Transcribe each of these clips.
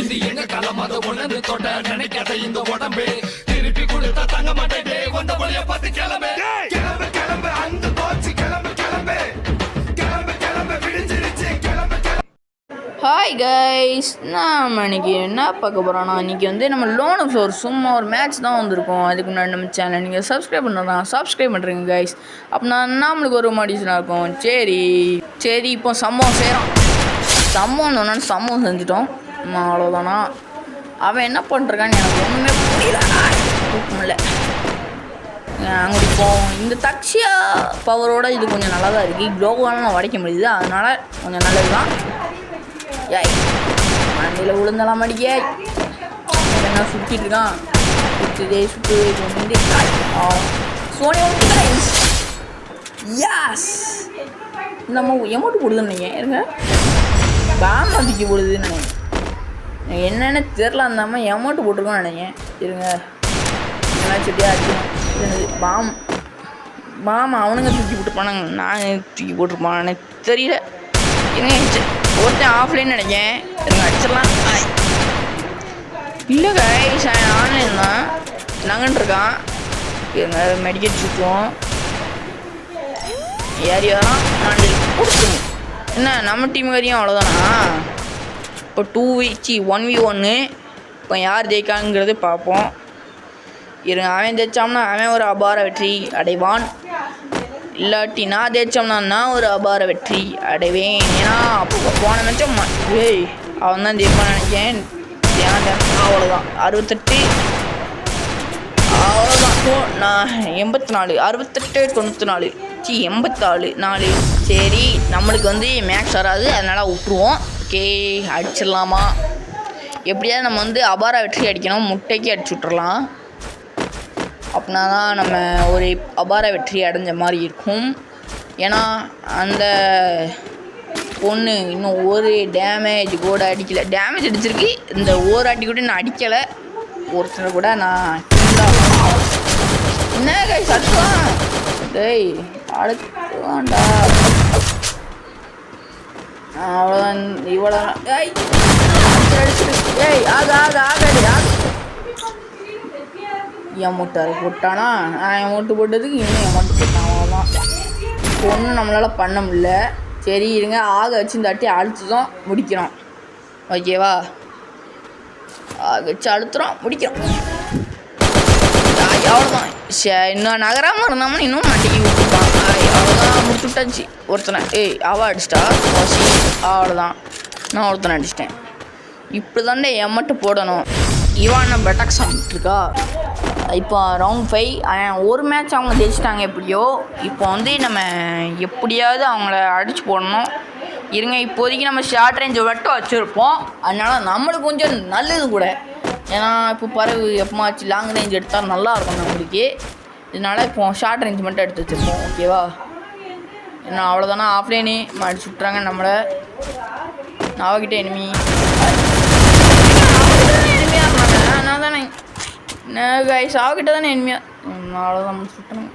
இது எங்க களம் அதை ஒண்ணு தொட்ட நினைக்காத இந்த உடம்பு திருப்பி கொடுத்தா தங்க மாட்டேன் வந்த வழிய பார்த்து கிளம்பு கிளம்பு கிளம்பு அந்த போச்சு கிளம்பு கிளம்பு கிளம்பு கிளம்பு விடிஞ்சிருச்சு கிளம்பு கிளம்பு. ஹாய் கைஸ், நாம் இன்னைக்கு என்ன பார்க்க போகிறோன்னா, இன்றைக்கி வந்து நம்ம லோன் ஃப்ளோர் சும்மா ஒரு மேட்ச் தான் வந்திருக்கோம். அதுக்கு முன்னாடி நம்ம சேனல் நீங்கள் சப்ஸ்கிரைப் பண்ணுறோம், சப்ஸ்கிரைப் பண்ணுறீங்க கைஸ். அப்படின்னா நம்மளுக்கு ஒரு மாடிஷனாக இருக்கும். சரி இப்போ சம்பவம் செய்கிறோம். சம்பவம் ஒன்று சம்பவம் செஞ்சுட்டோம். அவ்வளோதானா? அவன் என்ன பண்ணுறான்னு எனக்கு ஒன்றுமே புரியல. அங்கே இப்போ இந்த தக்ஷியா பவரோட இது கொஞ்சம் நல்லா தான் இருக்குது. க்ளோவால் நான் உடைக்க முடியுது, அதனால் கொஞ்சம் நல்லது தான். ஏய் மண்ணில் விழுந்தலாம் அடிக்க என்ன சுற்றிட்டு இருக்கான். சுற்று வந்து சோனியா யாஸ் நம்ம எமௌண்ட் போடுதுன்னு நினைக்கிறேன். இருங்க, பாம் அதிக்க போடுதுன்னு நினைக்கிறேன். என்னென்னு தெரில, அந்த அம்மா எமௌண்ட் போட்டிருக்கோன்னு நினைக்கிறேன். இருங்க, என்ன சுட்டியா அடிக்கணும். பாம் அவனுங்க தூக்கி போட்டுருப்பானுங்க, நான் தூக்கி போட்டிருப்பானு தெரியல. என்ன ஒருத்தன் ஆஃப்லைன் நினைக்கேன். இருங்க அடிச்சிடலாம். இல்லை கைஸ், ஆன்லைன் தான் நகன்ட்ருக்கான். இருங்க மெடிக்கேட் சுற்றுவோம். யார் யாரும் கொடுத்துருவோம். என்ன நம்ம டீம் வரையும் அவ்வளோதானா? இப்போ 1v1 இப்போ யார் ஜெயிக்காங்கிறது பார்ப்போம். இருங்க, அவன் ஜெயிச்சான்னா அவன் ஒரு அபார வெற்றி அடைவான். இல்லாட்டி நான் ஜெயிச்சோம்னா நான் ஒரு அபார வெற்றி அடைவேன். ஏன்னா அப்போ போன மேட்சும் ஏய் அவன் தான் ஜெயிப்பான்னு நினைக்கிறேன். அவ்வளோதான் 68 அவ்வளோதான். நான் 84 68 94 84 சரி, நம்மளுக்கு வந்து மேக்ஸ் வராது, அதனால் விட்டுருவோம். ஓகே, அடிச்சிடலாமா? எப்படியாவது நம்ம வந்து அபார வெற்றி அடிக்கணும். முட்டைக்கு அடிச்சு விட்றலாம். அப்படின்னா தான் நம்ம ஒரு அபார வெற்றி அடைஞ்ச மாதிரி இருக்கும். ஏன்னா அந்த பொண்ணு இன்னும் ஒரு டேமேஜ் கூட அடிக்கலை. டேமேஜ் அடிச்சிருக்கு, இந்த ஒரு அடி கூட நான் அடிக்கலை. ஒருத்தர் கூட நான் என்ன கை சட்டுவான். டேய் அடுத்துவான்டா. அவ்வளோதான், இவ்வளோ ஏய் ஏய் ஆகாடி எமௌண்ட்டாரு போட்டானா? எமௌண்ட்டு போட்டதுக்கு இன்னும் எமௌண்ட்டு போட்டான். அவ்வளோதான், ஒன்றும் நம்மளால் பண்ண முடியல. சரி இருங்க, ஆக வச்சு இந்த வாட்டி அழுத்து தான் முடிக்கிறோம். ஓகேவா? ஆக வச்சு அழுத்துறோம், முடிக்கிறோம். அவ்வளோதான். இன்னும் நகராமல் இருந்தோம்னா இன்னும் மாட்டிக்கி விட்டுருப்பான். அவ்வளோதான், முடிச்சு விட்டாச்சு. ஒருத்தனை அவ அடிச்சிட்டா வாசி. அவ்வளோதான், நான் ஒருத்தனை அடிச்சிட்டேன். இப்படி தாண்டே எமௌண்ட்டு போடணும். இவான பெட்டாக்ஸ் ஆகிட்டுருக்கா. இப்போ ரவுண்ட் 5 ஒரு மேட்ச் அவங்க ஜெயிச்சிட்டாங்க எப்படியோ. இப்போ வந்து நம்ம எப்படியாவது அவங்கள அடித்து போடணும். இருங்க, இப்போதைக்கு நம்ம ஷார்ட் ரேஞ்சை மட்டும் வச்சுருப்போம். அதனால் நம்மளுக்கு கொஞ்சம் நல்லது கூட. ஏன்னா இப்போ பறவை எப்போமாச்சு லாங் ரேஞ்ச் எடுத்தால் நல்லாயிருக்கும் நம்மளுக்கு. இதனால் இப்போ ஷார்ட் ரேஞ்ச் மட்டும் எடுத்து வச்சுருப்போம். ஓகேவா? ஏன்னா அவ்வளோதானா, ஆஃப்லைனே அடிச்சு விட்றாங்க நம்மளை. அவகிட்ட எனிமியாக இருந்தாங்க. நான் தானே கைஸ் அவகிட்ட தானே எனிமையாக. அவ்வளோதான் சுட்டணும்.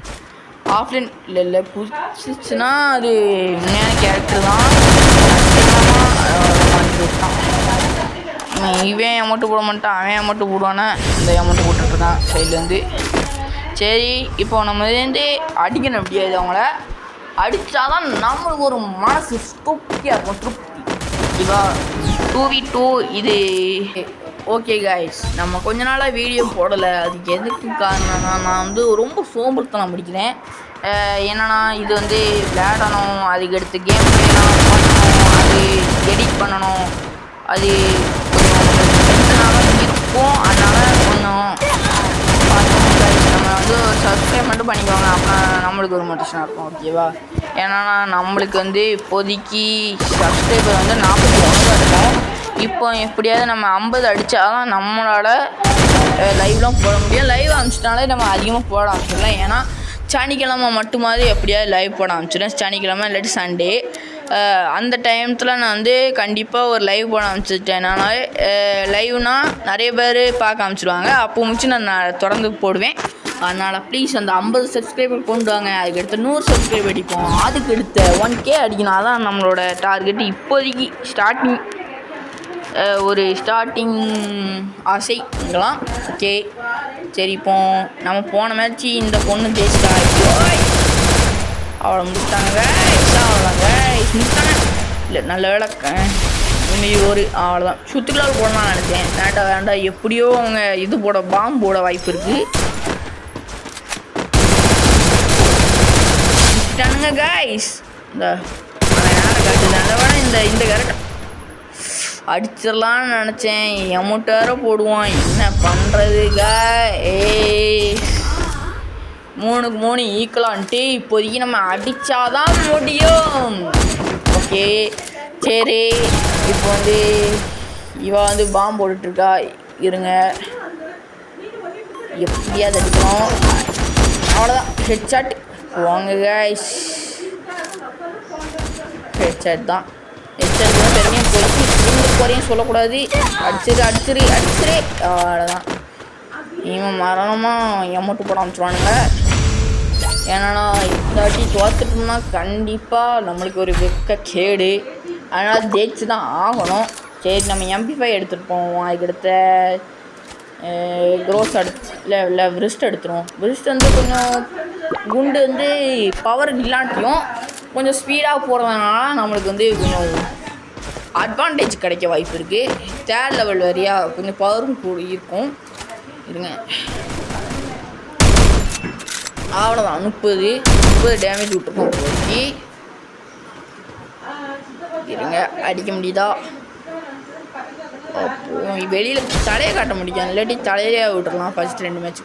ஆஃப்லைன் இல்லை புதுச்சுன்னா அது உண்மையான கேரக்டர் தான். இவன் அமௌண்ட்டு போட மாட்டான், அவன் அமௌண்ட்டு போடுவானே. இந்த அமௌண்ட்டு போட்டுட்ருக்கான் சைட்லேருந்து. சரி, இப்போ நம்ம இதுலேருந்து அடிக்கணும். முடியாது, அவங்கள அடித்தாதான் நம்மளுக்கு ஒரு மனசு திருப்தியாக இருக்கும். திருப்தி. ஓகேவா? 2v2 இது. ஓகே கைஸ், நம்ம கொஞ்ச நாளாக வீடியோ போடலை. அதுக்கு எதுக்கு காரணம்னா, நான் வந்து ரொம்ப சோம்புத்தனம் முடிக்கிறேன். என்னென்னா இது வந்து விளையாடணும், அதுக்கு எடுத்து கேம் பிளேலாம் பண்ணணும், அது எடிட் பண்ணணும், அது கொஞ்சம் டென்ஷனாக இருக்கும். அதனால் கொஞ்சம் பார்த்தோம் கைஸ், நம்ம வந்து ஒரு சப்ஸ்கிரைப் மட்டும் பண்ணிக்கோங்க. அப்புறம் நம்மளுக்கு ஒரு மோட்டிவேஷனாக இருக்கும். ஓகேவா? ஏன்னா நம்மளுக்கு வந்து இப்போதைக்கு சப்ஸ்கிரைபர் வந்து 41 தான் இருக்கும். இப்போ எப்படியாவது நம்ம 50 அடித்தா தான் நம்மளால் லைவ்லாம் போட முடியும். லைவ் ஆரம்பிச்சிட்டாலே நம்ம அதிகமாக போட ஆரம்பிச்சிடலாம். ஏன்னா சனிக்கிழமை மட்டுமாதிரி எப்படியாவது லைவ் போட ஆரம்பிச்சிடுறேன். சனிக்கிழமை இல்லாட்டி சண்டே அந்த டைமத்தில் நான் வந்து கண்டிப்பாக ஒரு லைவ் போட ஆரம்பிச்சிட்டேன். லைவ்னால் நிறைய பேர் பார்க்க ஆரம்பிச்சிடுவாங்க. அப்போ முடிச்சு நான் தொடர்ந்து போடுவேன். அதனால் ப்ளீஸ் அந்த 50 சப்ஸ்கிரைபர் கொண்டு வாங்க. அதுக்கு எடுத்து 100 சப்ஸ்கிரைபர் அடிப்போம். அதுக்கு எடுத்த 1K அடிக்கணும். அதான் நம்மளோட டார்கெட் இப்போதைக்கு ஸ்டார்டிங். ஒரு ஸ்டார்டிங் ஆசைங்களாம். ஓகே சரி, இப்போ நம்ம போன மேட்ச்சு இந்த பொண்ணு ஜெயிச்சிட்டா. அவளை முடிச்சிட்டாங்க. அவ்வளோதாங்க முடிச்சிட்டாங்க. இல்லை நல்ல வேலை ஒரு அவ்வளோதான். சுற்றுலாவில் போடலாம் நினச்சேன். வேண்டாம் எப்படியோ அவங்க இது போட பாம்பு போட வாய்ப்பு இருக்குது. முடிச்சிட்டானுங்க கைஸ். இந்த யாரை காட்டுது அதை விட இந்த கேரக்டர் அடிச்சிடலான்னு நினச்சேன். எமௌண்ட் வேற போடுவான். என்ன பண்ணுறது மூணுக்கு 3 ஈக்குவலான்ட்டு இப்போதைக்கு நம்ம அடித்தாதான் முடியும். ஓகே சரி, இப்போ இவ பாம்பு போட்டுட்ருக்கா. இருங்க எப்படியாவது அடிக்கணும். அவ்வளோதான் ஹெட்ஷாட். வாங்க கைஸ், ஹெட்ஷாட் தான். ஹெட்ஷாட் தான் பெருமையாக போயிடுச்சு. இந்த குறையும் சொல்லக்கூடாது. அடிச்சிரு. அவ்வளோதான். இவன் மரணமாக எமௌண்ட்டு போட ஆரம்பிச்சிடுவானுங்க. ஏன்னா இந்த வாட்டி தோத்துட்டோம்னா கண்டிப்பாக நம்மளுக்கு ஒரு வெக்க கேடு. அதனால் ஜெயிச்சு தான் ஆகணும். சரி, நம்ம MP5 எடுத்துகிட்டு போவோம். அதுக்கடுத்த க்ரோஸ் இல்லை விரிஸ்ட் எடுத்துருவோம். விரிஸ்ட் கொஞ்சம் குண்டு பவர் இல்லாட்டியும் கொஞ்சம் ஸ்பீடாக போகிறதுனால நம்மளுக்கு கொஞ்சம் அட்வான்டேஜ் கிடைக்க வாய்ப்பு இருக்குது. 3rd லெவல் வரையா கொஞ்சம் பவரும் கூட இருக்கும். இருங்க அவ்வளோதான். 30 டேமேஜ் விட்டுருக்கோம் போய். இருங்க அடிக்க முடியுதா? அப்போ வெளியில் தலையை காட்ட முடியும். இல்லாட்டி தலையிலே விட்டுடலாம். ஃபஸ்ட் 2 மேட்ச்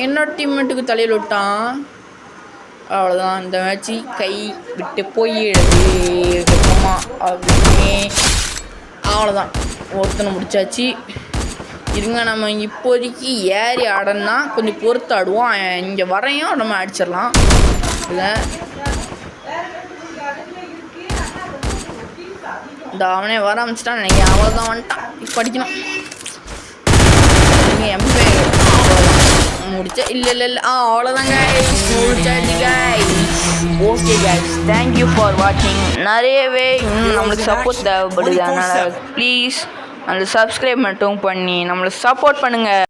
என்னோட டீம்மேட்டுக்கு தலையில் விட்டான். அவ்வளோதான். இந்த மேட்ச்சு கை விட்டு போயிடுது அப்படின்னு. அவ்வளோதான், ஒருத்தனை முடிச்சாச்சு. இருங்க நம்ம இப்போதைக்கு ஏறி ஆடனா கொஞ்சம் பொறுத்து ஆடுவோம். இங்கே வரையும் நம்ம அடிச்சிடலாம். இல்லை இந்த அவனே வர ஆரம்பிச்சிட்டான் நினைக்கிறேன். அவ்வளோதான் வந்துட்டான். இப்போ அடிக்கணும். நீங்கள் MP5 முடிச்சா இல்லை அவ்வளோதாங்க முடிச்சாச்சு guys. Okay guys, thank you for வாட்சிங். நிறையவே இன்னும் நம்மளுக்கு சப்போர்ட் தேவைப்படுது. அதனால் ப்ளீஸ் அந்த சப்ஸ்கிரைப் மட்டும் பண்ணி நம்மளை சப்போர்ட் பண்ணுங்கள்.